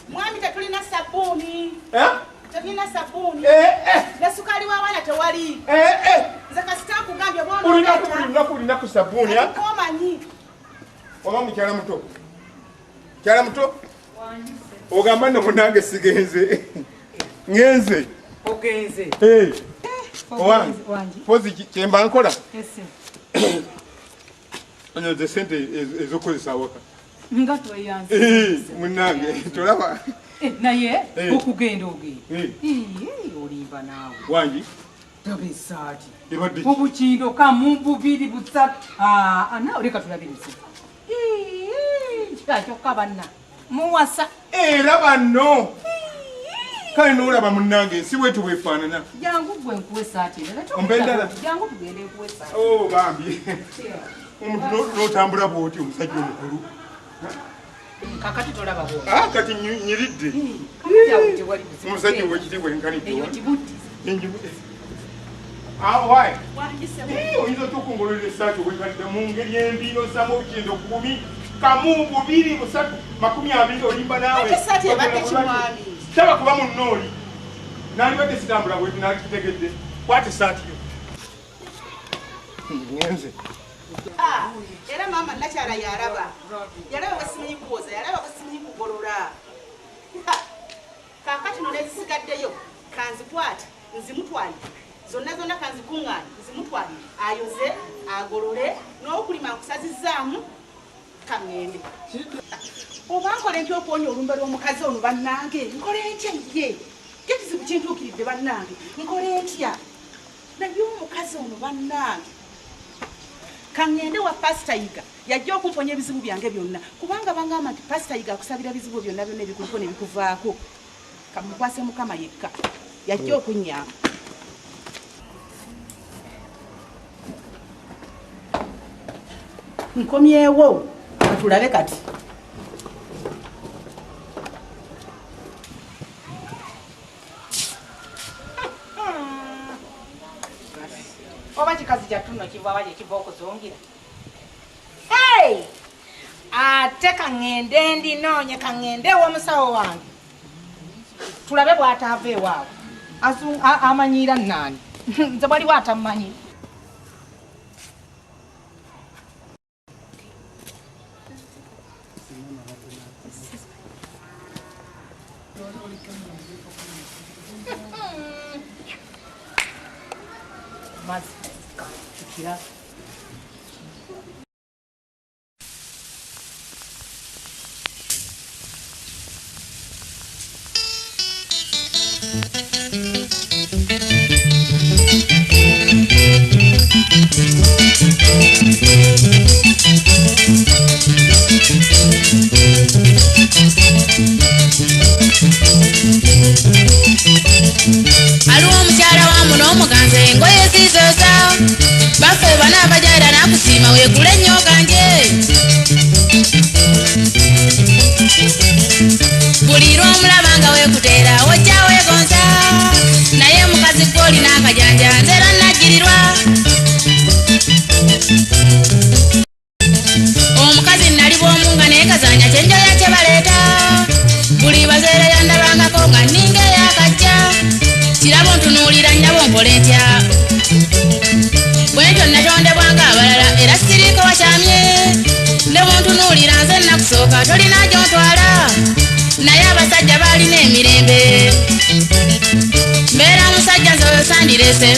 Mwami tetulina sabuni. Tetulina sabuni. Na sukali wa wana tewali. Nze kasita kugambye bono. Ulina ku sabuni ya? Komanyi. Oba mukyala muto. Kyala muto? Ogamba nno munange sigenze. Ngenze. Ogenze. Wangi. Pozi kyemba nkola? Yes. Ano de sente ezokozesa waka. Ngato yanze. Munange tolaba. Naye okugenda ogende. Olimba naawe. Wangi. Tabisati. Ibadde. Obukindo kamu bubiri busatu. Ana oleka tulabirize. Kikakyo kabanna. Muwasa. Laba nno. Kale n'olaba munnange si bwetu bwefaanana. Jangu gwe nkuwe saati. Ombendala. Jangu tugende nkuwe saati. Bambi. Omuntu n'otambula bw'oti omusajja omukulu. Kakati tolaba bw'oti. Kati nyiridde. Omusajja ow'ekitiibwa enkanidde. Why? Oyinza okukungulira essaati obwekalidde mu ngeri embi n'ossamu obukindo 10, kamu 2, 3, 20 olimba naawe. Essaati ebadde kimwami. Taba kuba munnooli. Nandibadde sitambula bweti nakitegedde. Kwata essaati yo. Ngenze. Era mama nakyala yaraba. Yalaba basimanyi kuwoza, yalaba basimanyi kugolola. Kakati no nezisigaddeyo kanzikwate nzimutwali. Zonna kanzikuŋŋaanye nzimutwali ayoze agolole n'okulima nkusazizaamu kaŋŋende. Oba nkole ntya okuwonya olumbe lw'omukazi ono bannange? Nkole ntya ye? Ekizibu kintuukiridde bannange. Nkole ntya? Naye omukazi ono bannange. Kaŋŋende wa Pastor Yiga yajja okumponya ebizibu byange byonna. Kubanga bangamba nti Pastor Yiga akusabira ebizibu byonna ebikuliko ne bikuvaako. Kamukwase Mukama yekka. Yajja okunnyamba. Nkomyewo tulabe kati. Oba kikazi kyatuno kivawa gye kiva okuzungira. Ate kaŋŋende ndinoonye kaŋŋende ew'omusawo wange. Tulabe bw'ataava ewaabwe. Amanyiira nnaani? Nze waliwo atamumanyi. Aliwo omukyala wamu n'omuganza engoye zizoza baffe bana abajaira nakusiima weegule nnyo ganje buli lw'omulaba nga weekuteera wojja weegonza naye mukazi gw'olina akajanja nzeera nnaggirirwa omukazi nali bw'omu nga naye kazanya kyenjoya kye baleeta buli bazeera yandabangako nga nninga eyakajja kirabo ntunuulira nnyabo nkole ntya bwentyo natondebwanga abalala era siriiko wakyamye ne bwontunuulira nze nakusooka tolina gyontwala naye abasajja baalina emirembe mbeera musajja nze oyo sandireese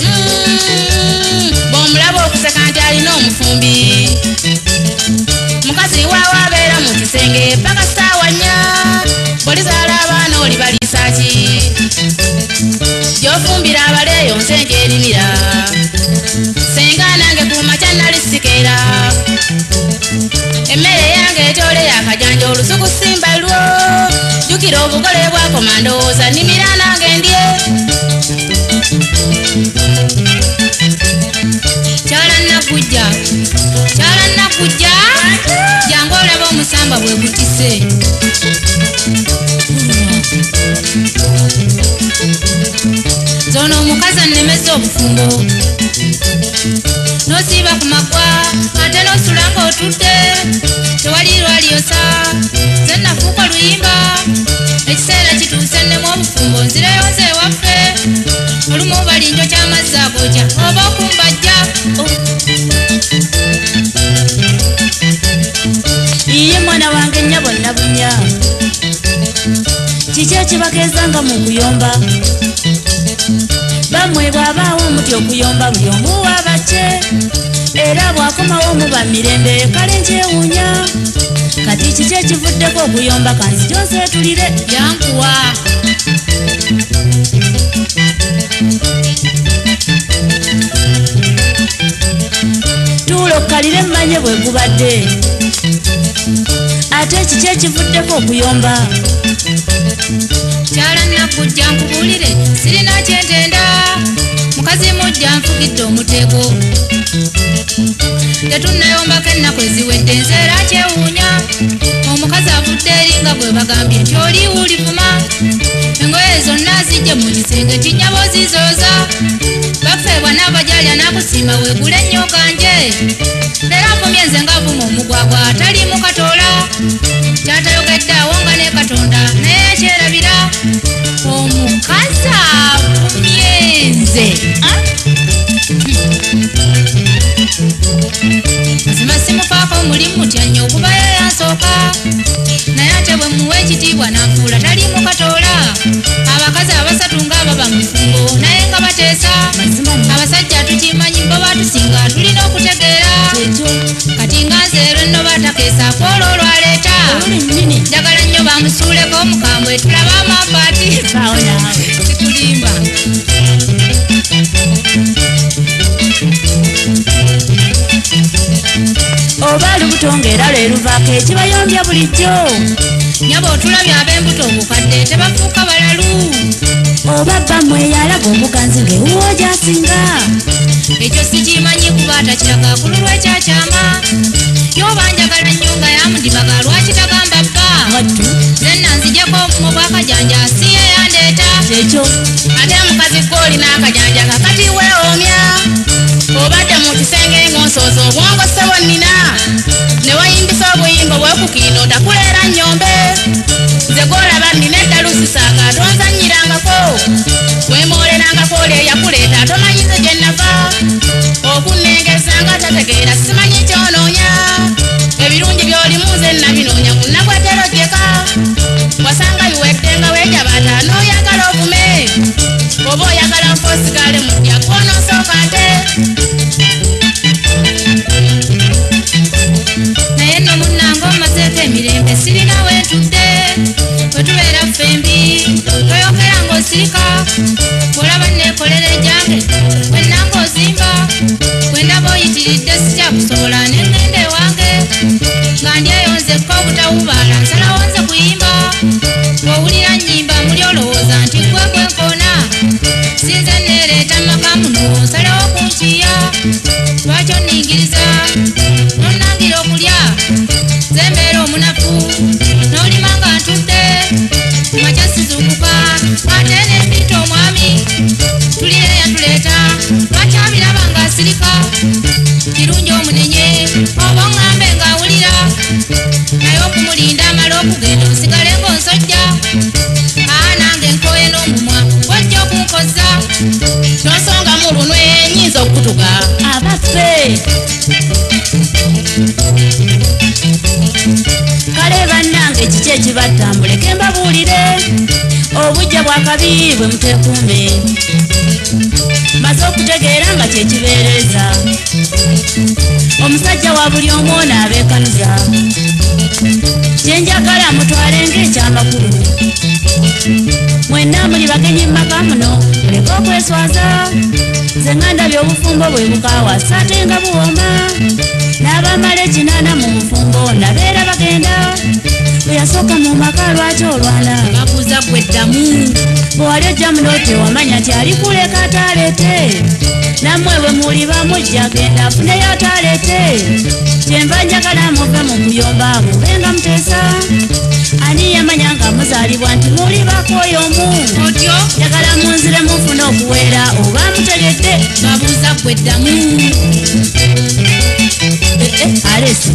bw'omulaba okuseka nti alina omufumbi mukazi waawe abeera mu kisenge paka ssaawa 4 bw'olizaala abaana oli baliisa ki gy'ofumbira abaleeyo nsenga erimira senga nange ku makya nali sikeera emmere yange etole yakajanja olusuku simba lwo jjukira obugole bwakoma ndowooza nnimira nange ndye Mukyala Nagujja jangu olaba omusamba bwe gutise zono omukazi annemeza obufumbo n'osiiba ku magwa ate n'osulako otudde tewali lwalyosa nafuuka luyimba ekiseera kituuse nnemu obufumbo nzireyo nze ewaffe olumu balinjo ky'amazzi agojja oba okumbajja iye mwana wange nnya bonna bunya kiki ekibageezanga mu kuyomba bamwe bw'abaawo omuti okuyomba buli omu waabakye era bw'akomawo muba mirembe kale nkyewuunya kati kiki ekivuddeko okuyomba kanzijjo nseetulire yankuwa tuula okkalire mmanye bwe gubadde ate kiki ekivuddeko okuyomba Mukyala Nagujja nkubuulire sirina kyentenda mukazi mujja nfugidde omutego tetunnayombako ennaku eziwedde nzeera kyewuunya omukazi avudde eri nga gwe bagambye nti oli wulivuma engoye zonna zijje mu kisenge kinyabo zizooza baffe bwana abajalya n'akusiima weegule ennyo ganje era avumye nze ng'avuma omugwagwa atali mu katoola kyatayogedde awo nga ne katonda naye yakyerabira omukazi avumye nze mazima simufaako omulimu mutya nnyo okubayo yansooka naye ate bwe muwa ekitiibwa nanfuula tali mu katoola abakazi abasatu ng'ababa mu fumbo naye nga bateesa abasajja tukimanyi bo batusinga tulina okutegeera kati nga nzeero nno batakeesa kwolwo olwaleeta njagala nnyo bamusuuleko omukambwe tulaba amapaati sikulimba oba lubuto ng'era lwe luvaako ekibayombya bulijjo nyaba otulabye ab'embuto obukadde tebafuuka balalu oba bammwe yalaga omuganzi ng'ewuwo gy'asinga ekyo sikimanyi kuba atakiraga kulu lw'ekyakyama yoba njagala nnyo nga yamudibaga lwaki tagamba bba zenna nzijeko mu bwakajanja siye yandeeta ekyo ate mukazi gw'oli n'akajanja kakati weewomya obadde mu kisenge ng'onsooza obwongo ssebo nnina ne wayimbisa obuyimba bwekukiino takuleera nnyombe nze gw'olaba nnina eddalusisanga tonzanyirangako wemoolerangako oli eyakuleeta tomanyize gye nnava okunnengezanga tategeera simanyi kyonoonya ebirungi by'olimu nze nabinoonya mu nnakwetero gyeka wasanga biwedde nga weejabaata n'oyagala ovume oba oyagala nfoosigale mutya kwonoosooka nte naye nno munnanga omazeeko emirembe sirina weetudde wetubeera ffembi toyokera ng'osirika olaba neekolera ejjange wennanga ozimba wendaba oyitiridde sikyakusobola nengenda ewange nga ndyeyonzekko obutawubaala nsalawo nze kuyimba bw'owulira nnyimba muli olowooza nti gwe gwenkoona sinze neereeta maka muno nsalawo kunkiya lwaki onningiriza nonnangira okulya ze mbeera omunafu n'olima nga ntudde kumakya sizuukuka ate n'empita omwami tulire yatuleeta lwakyabiraba ng'asirika kirungi omunenye oba oŋŋambe ng'awulira naye okumulinda amala okugenda osigale ng'onsojja nange nkooye n'omumwa wajja okunkoza n'osongamu lunwe nyinza okutuga abaffe kale bannange kiki ekibattambuleke mbabuulire obujja bwakabi bwe muteekuume maze okutegeera nga kyekibeereza omusajja wa buli omu ono abeekanuza kyenjagala mutwale ng'ekyamakulu mwenna muli bagenyi mumaka muno muleke okweswaza nze nga ndabye obufumbo bwe bukaawasa ate nga buwoma n'abamala ekinaana mu bufumbo nabeera bagenda bwe yasooka mu maka lwaki olwana babuuza gwe ddamu bwe wali ojja muno tewamanya nti ali kuleka ataleete nammwe bwe muli bamujja genda afuneyo ataleete kyenva njagala muve mu kuyomba mubenga muteesa ani yamanya nga muzaalibwa nti muli bakooyo omu otyo njagala munzire mufune okuweera oba mutegedde babuuza gwe ddamu alesi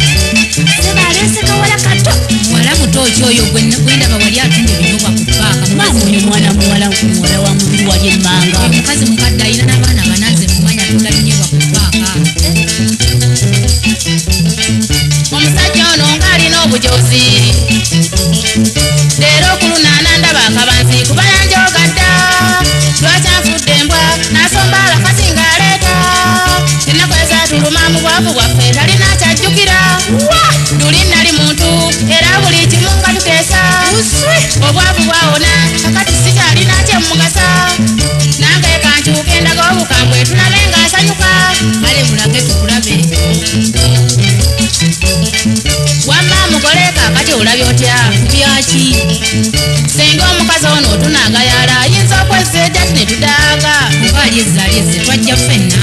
seba alesi kawala kato muwala muto kyoyo gwenda bawali atunde bidoka ku paaka mwamuyo mwana muwala wa mubiri wali emmanga omukazi mukadde alina n'abaana banaze mumanya tulabinyebwa ku paaka omusajja ono ng'alina obujozi leero ku lunaana ndaba akabanzi kubayanja ogadda lwakyanfudde embwa n'asomba abakazi ng'aleeta ennaku ezatuluma mu bwavu bwaffe talina kyajjukira luli nali muntu era buli kimu nga tuteesa obwavu bwawona kakati sikyalina kyemmugasa nange kankyuka endaga obukambwe tulabe ng'asanyuka kale mulage tukulabe wamma mugole kakati olabye otya byaki senga omukazi ono otunagayala ayinza okwezza ejjati ne tudaaga oba alyezze twajja ffenna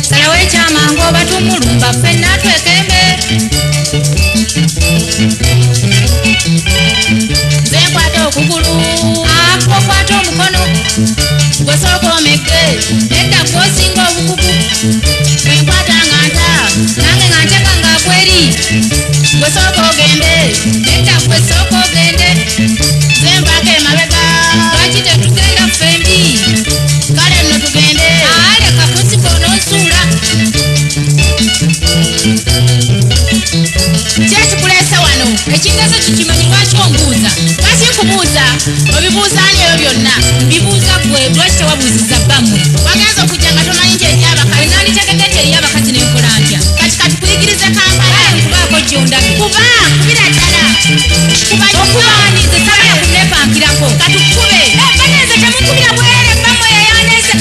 salawo ekyamangu oba tumulumba ffenna twekembe nze nkwata okugulu okwata omukono gwesooka omegge nedda gwosinga obukugu bwenkwata nga nta nange nga nteka ngaakweri gwesooka ogende nedda gwesooka ogende zembaako emabega lwaki tetugenda ffembi kale nno tugende leka kusiga ononsuula kyekikuleese wano ekingezo kikimanyi lwaki ombuuza lwaki nkubuuza obibuuzaani ebyo byonna mbibuuza gwe lwaki tewabuuziza bammwe wagenza okujja nga tomanyi nti eri abakazi nanditegedde nti eri abakazi nenkola ntya kati katukuyigirize kampala nkubaako gyondabe kuba kubira ddala okubaanize sabala kunepankirako katukube baneze temukubira bwerere bammwe yeyaneze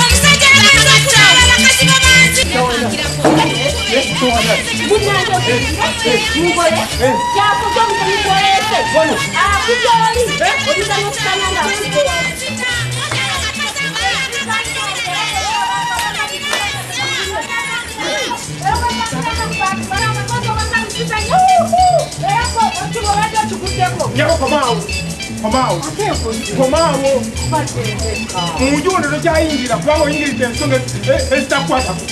omusajja nagatta abakazi babanzi komaawo munju ono tokyayingira kubanga oyingiridde ensonga ezitakukwatako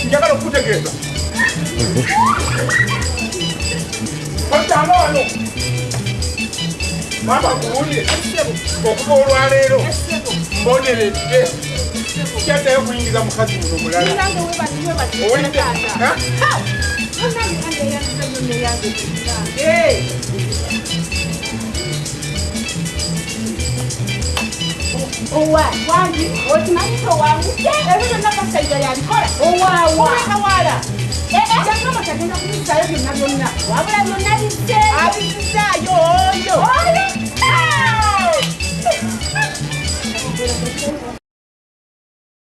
njagala okukutegeeza otanga wano mama kuwulire okuva olwaleero mboneredde kyaddayo okuyingiza mukazi muno mulala owulidde wangi okimanyiso wangu ebyo nakasaiga yabikola owawala jakama tagenda kubisayo byonna byonna wabula byonna bizze abizizaayo